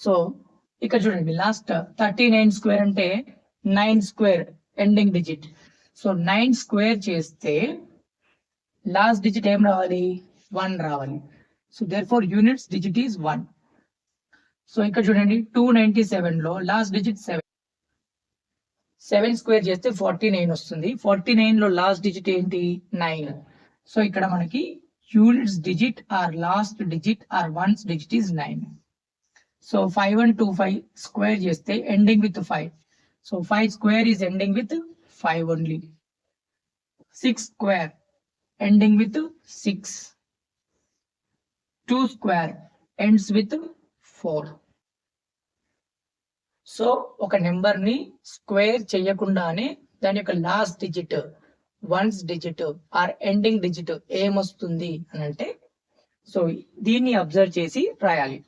So ఇక్కడ చూడండి last 39 square అంటే 9 square ending digit. So 9 square చేస్తే లాస్ట్ డిజిట్ ఏం రావాలి? 1 రావాలి. So therefore units digit is 1. So ఇక్కడ చూడండి 297 లో లాస్ట్ డిజిట్ 7. 7 స్క్వేర్ చేస్తే 49 వస్తుంది. 49 లో లాస్ట్ డిజిట్ ఏంటి? 9. సో ఇక్కడ మనకి units digit or last digit or ones digit is 9. So 5125 square చేస్తే ending with 5. So 5 square is ending with 5 only. 6 square ending with 6. 2 square ends with 4. So ఒక number ని square చేయకుండానే దాని యొక్క last digit, ones digit or ending digit ఏమొస్తుంది అని అంటే, so దీన్ని అబ్జర్వ్ చేసి రాయాలి.